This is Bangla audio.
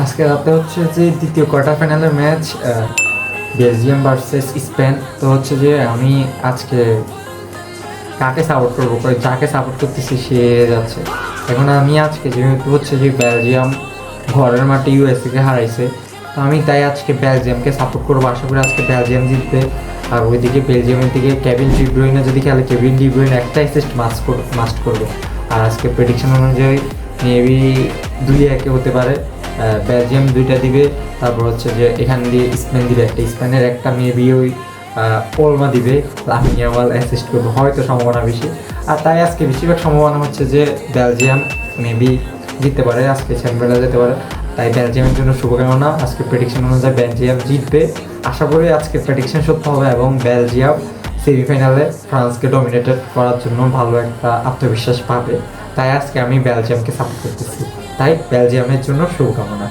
আজকে রাতে হচ্ছে যে দ্বিতীয় কোয়ার্টার ফাইনালের ম্যাচ বেলজিয়াম ভার্সেস স্পেন। তো হচ্ছে যে আমি আজকে কাকে সাপোর্ট করবো, যাকে সাপোর্ট করতেছি সে যাচ্ছে। এখন আমি আজকে যেহেতু হচ্ছে যে বেলজিয়াম ঘরের মাঠে ইউএসএকে হারাইছে, তো আমি তাই আজকে বেলজিয়ামকে সাপোর্ট করবো। আশা করি আজকে বেলজিয়াম জিতবে। আর ওইদিকে বেলজিয়ামের দিকে কেভিন ডি ব্রুইনে যদি খেলে, কেভিন ডি ব্রুইন একটা অ্যাসিস্ট মাস্ট করবে। আর আজকে প্রেডিকশন অনুযায়ী মেবি 2-1 হতে পারে। বেলজিয়াম 2টা দিবে, তারপর হচ্ছে যে এখান দিয়ে স্পেন দিবে একটা, স্পেনের একটা মেবি ওই ওলমা দিবে, লামিন ইয়ামাল অ্যাসিস্ট করবে, হয়তো সম্ভাবনা বেশি। আর তাই আজকে বেশিরভাগ সম্ভাবনা হচ্ছে যে বেলজিয়াম মেবি জিততে পারে, আজকে সেমিফাইনালে যেতে পারে। তাই বেলজিয়ামের জন্য শুভকামনা। আজকে প্রেডিকশন অনুযায়ী বেলজিয়াম জিতবে। আশা করি আজকে প্রেডিকশন সত্য হবে এবং বেলজিয়াম সেমিফাইনালে ফ্রান্সকে ডমিনেটেড করার জন্য ভালো একটা আত্মবিশ্বাস পাবে। তাই আজকে আমি বেলজিয়ামকে সাপোর্ট করতেছি। তাই বেলজিয়ামের জন্য শুভকামনা।